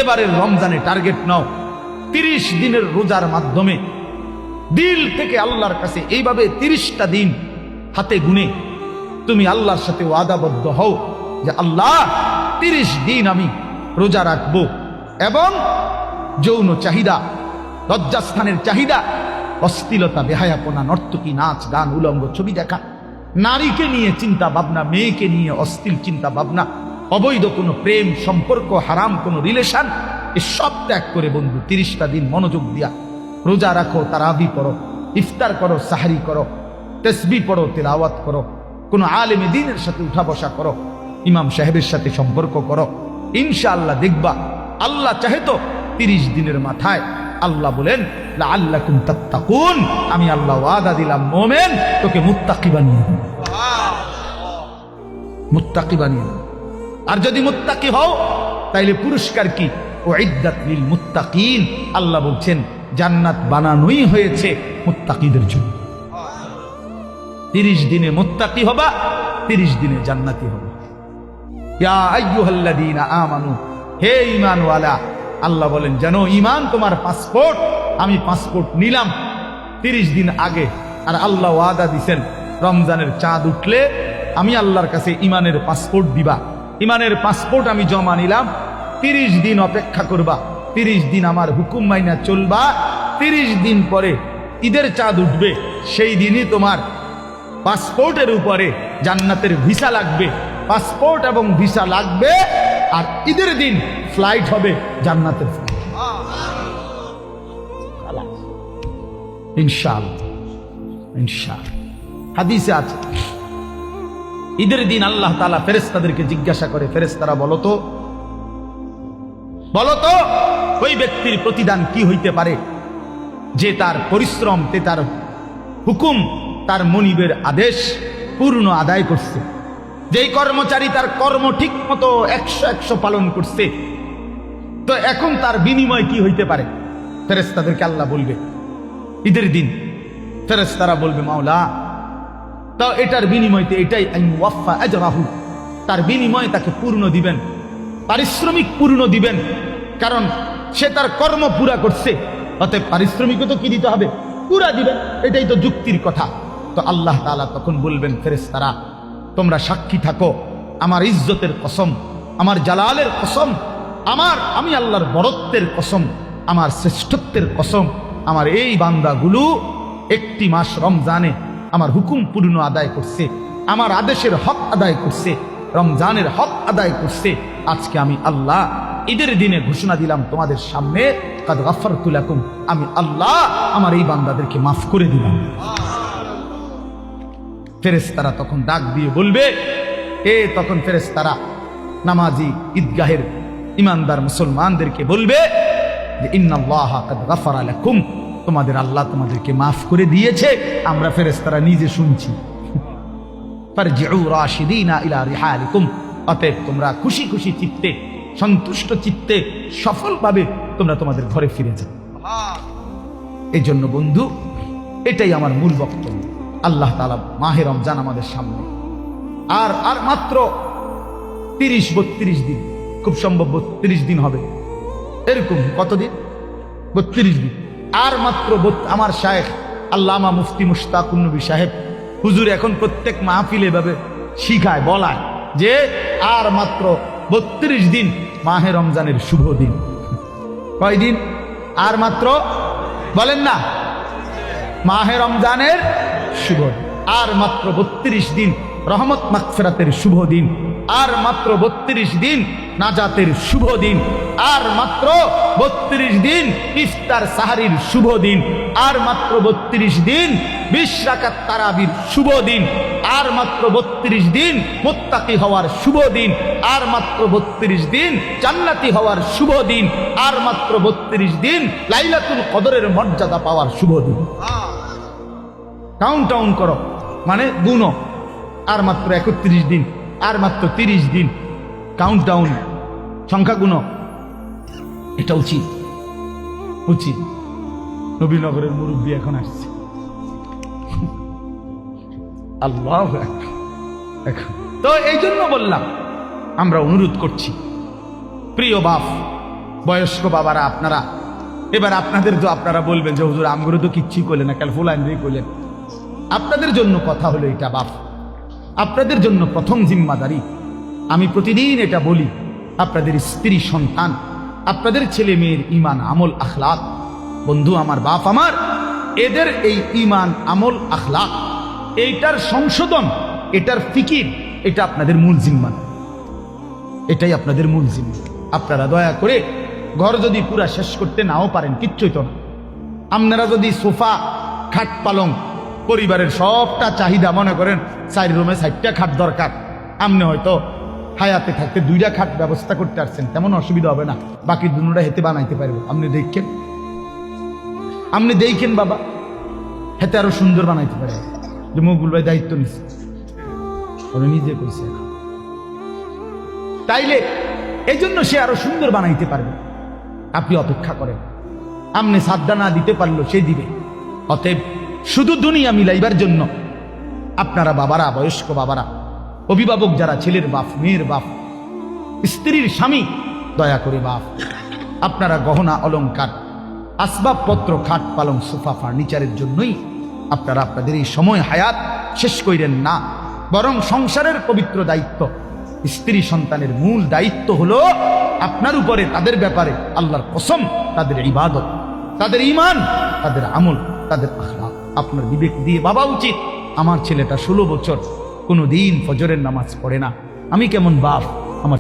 এবারের রমজানে টার্গেট নাও, 30 দিনের রোজার মাধ্যমে দিল থেকে আল্লাহর কাছে এইভাবে 30টা দিন হাতে গুনে তুমি আল্লাহর সাথে ওয়াদাবদ্ধ হও যে আল্লাহ 30 দিন আমি রোজা রাখবো, এবং যৌন চাহিদা, লজ্জাস্থানের চাহিদা, অশ্লীলতা, বেহায়াপনা, নর্তকী, নাচ গান, উলঙ্গ ছবি দেখা, নারীকে নিয়ে চিন্তা ভাবনা, মেয়েকে নিয়ে অশ্লীল চিন্তা ভাবনা, অবৈধ কোনো প্রেম সম্পর্ক, হারাম কোনো রিলেশন, এসব ত্যাগ করে বন্ধু 30টা দিন মনোযোগ দিয়া রোজা রাখো, তারাবি পড়ো, ইফতার করো, সাহারি করো, তাসবিহ পড়ো, তিলাওয়াত করো, কোন আলেমে দ্বীনের সাথে উঠা বসা করো, ইমাম সাহেবের সাথে সম্পর্ক করো। ইনশাআল্লাহ দেখবা আল্লাহ চাহে তো 30 দিনের মাথায় আল্লাহ বলেন লাআল্লাকুম তাত্তাকুন, আমি আল্লাহ ওয়াদা দিলাম মুমিন তোকে মুত্তাকি বানিয়ে দেব, মুত্তাকি বানিয়ে দেব। আর যদি মুত্তাকি হও তাইলে পুরস্কার কি? উইদ্দাত লিল মুত্তাকিন, আল্লাহ বলছেন জান্নাত বানানোই হয়েছে মুত্তাকিদের জন্য। 30 দিনে মুত্তাকি হবা, 30 দিনে জান্নাতি হবা। ইয়া আইয়ুহাল্লাযীনা আমানু, হে ঈমানওয়ালা, আল্লাহ বলেন জানো ঈমান তোমার পাসপোর্ট, আমি পাসপোর্ট নিলাম 30 দিন আগে। আর আল্লাহ ওয়াদা দিবেন রমজানের চাঁদ উঠলে আমি আল্লাহর কাছে ঈমানের পাসপোর্ট দিবা। ঈমানের পাসপোর্ট আমি জমা নিলাম, 30 দিন অপেক্ষা করবা, 30 দিন আমার হুকুম মাইনা চলবা। 30 দিন পরে ঈদের চাঁদ উঠবে, সেই দিনই তোমার পাসপোর্টের উপরে জান্নাতের ভিসা লাগবে, পাসপোর্ট এবং ভিসা লাগবে। আর ঈদের দিন ফ্লাইট হবে জান্নাতের ফ্লাইট, ইনশাআল্লাহ। ইনশাআল্লাহ হাদিসে আছে ঈদের দিন আল্লাহ তাআলা ফেরেশতাদেরকে জিজ্ঞাসা করে, ফেরেশতারা বলো তো ওই ব্যক্তির প্রতিদান কি হইতে পারে যে তার পরিশ্রম, তার হুকুম, তার মনিবের আদেশ পূর্ণ আদায় করছে, যেই কর্মচারী তার কর্ম ঠিক মতো 100 পালন করছে, তো এখন তার বিনিময় কি হইতে পারে? ফেরেশতাদেরকে আল্লাহ বলবে ঈদের দিন, ফেরেশতারা বলবে মাওলা তো এটার বিনিময়তে এটাই আইওয়াফা আজরাহু, তার বিনিময় তাকে পূর্ণ দিবেন, পারিশ্রমিক পূর্ণ দিবেন, কারণ সে তার কর্ম পুরা করছে, অতএব পারিশ্রমিকও তো কি দিতে হবে? পুরা দিবেন, এটাই তো যুক্তির কথা। তো আল্লাহ তাআলা তখন বলবেন ফেরেশতারা তোমরা সাক্ষী থাকো, আমার ইজ্জতের কসম, আমার জালালের কসম, আমি আল্লাহর বরত্বের কসম, আমার শ্রেষ্ঠত্বের কসম, আমার এই বান্দাগুলো 1টি মাস রমজানে আমার হুকুম পূর্ণ আদায় করছে, আমার আদেশের হক আদায় করছে, রমজানের হক আদায় করছে। আজকে আমি আল্লাহ ঈদের দিনে ঘোষণা দিলাম তোমাদের সামনে, কাদ গাফারতু লাকুম, আমি আল্লাহ আমার এই বান্দাদেরকে মাফ করে দিলাম। ফেরেশতারা তখন ডাক দিয়ে বলবে, তখন ফেরেশতারা নামাজি ঈদগাহের ইমানদার মুসলমানদেরকে বলবে যে ইন্নাল্লাহা কাদ গাফারা লাকুম, তোমাদের আল্লাহ তোমাদেরকে মাফ করে দিয়েছে। আমরা ফেরেশতারা নিজে শুনছি। ফারজিউ রাশিদিনা ইলা রিহালিকুম, অতএব তোমরা খুশি খুশি চিত্তে, সন্তুষ্ট চিত্তে, সফলভাবে তোমরা তোমাদের ঘরে ফিরে যাও। এই জন্য বন্ধু, এটাই আমার মূল বক্তব্য। আল্লাহ তাআলা মাহে রমজান আমাদের সামনে, আর মাত্র 30-32 দিন, খুব সম্ভব 32 দিন হবে, এরকম কতদিন? 32 দিন। আর মাত্র আমার শায়েখ আল্লামা মুফতি মুশতাকুন নবী সাহেব হুজুর এখন প্রত্যেক মাহফিলে এভাবে শিখায়, বলায় যে আর মাত্র 32 দিন মাহে রমজানের শুভ দিন। কয়দিন? আর মাত্র, বলেন না, মাহে রমজানের শুভ দিন। আর মাত্র 32 দিন রহমত মাগফিরাতের শুভ দিন, আর মাত্র 32 দিন নাজাতের শুভ দিন, আর মাত্র 32 দিন ইফতার সাহারির শুভ দিন, আর মাত্র 32 দিন 20 রাকাত তারাবির শুভ দিন, আর মাত্র 32 দিন মুত্তাকি হওয়ার শুভ দিন, আর মাত্র 32 দিন জান্নাতি হওয়ার শুভ দিন, আর মাত্র 32 দিন লাইলাতুল কদরের মর্যাদা পাওয়ার শুভ দিন। কাউন্ট করো, মানে গুনো, আর মাত্র 31 দিন, আর মাত্র 30 দিন, কাউন্টডাউন, সংখ্যা গুনো। এটা উচিত। নবীনগরের মুরব্বী এখন আসছে, আল্লাহু আকবার। তো এই জন্য বললাম, আমরা অনুরোধ করছি, প্রিয় বাপ, বয়স্ক বাবারা আপনারা, এবার আপনাদের তো আপনারা বলবেন যে হুজুর আমগুলো তো কিচ্ছুই করলেন না, কাল ফুলাইনই করলেন। আপনাদের জন্য কথা হলো এটা বাপ, আপনাদের জন্য প্রথম জিম্মাদারি। আমি প্রতিদিন এটা বলি, আপনাদের স্ত্রী সন্তান, আপনাদের ছেলে মেয়ের ইমান আমল আখলাক, বন্ধু আমার, বাপ আমার, এদের এই ইমান আমল আখলাক, এইটার সংশোধন, এটার ফিকির, এটা আপনাদের মূল জিম্মা, এটাই আপনাদের মূল জিম্মা। আপনারা দয়া করে ঘর যদি পুরা শেষ করতে নাও পারেন, কিচ্ছুই তো না, আপনারা যদি সোফা খাট পালং পরিবারের সবটা চাহিদা, মনে করেন 4 রুমে 4টা খাট দরকার, আপনি হয়তো হায়াতে থাকতে 2টা খাট ব্যবস্থা করতে পারছেন, তেমন অসুবিধা হবে না, বাকি দুটা হেতে বানাইতে পারবে। আপনি দেখেন বাবা, হেতে আরো সুন্দর বানাইতে পারবে। যে মকবুল ভাই দায়িত্ব নিচ্ছে, নিজে কইছে, তাইলে এই জন্য সে আরো সুন্দর বানাইতে পারবে। আপনি অপেক্ষা করেন, আপনি সাদ্দা না দিতে পারলো সে দিবে। অতএব শুধু দুনিয়া মিলাইবার জন্য আপনারা বাবারা, বয়স্ক বাবারা, অভিভাবক যারা, ছেলের বাপ, মেয়ের বাপ, স্ত্রীর স্বামী, দয়া করে বাপ, আপনারা গহনা অলংকার, আসবাবপত্র, খাট পালং, সোফা, ফার্নিচারের জন্যই আপনারা আপনাদের এই সময় হায়াত শেষ করেন না, বরং সংসারের পবিত্র দায়িত্ব, স্ত্রী সন্তানের মূল দায়িত্ব হলো আপনার উপরে, তাদের ব্যাপারে আল্লাহর কসম, তাদের ইবাদত, তাদের ঈমান, তাদের আমল, তাদের আখলাক। আপনার বিবেক দিয়ে ভাবা উচিত, আমার ছেলেটা 16 বছর কোনো দিন ফজরের নামাজ পড়ে না, আমি কেমন বাপ,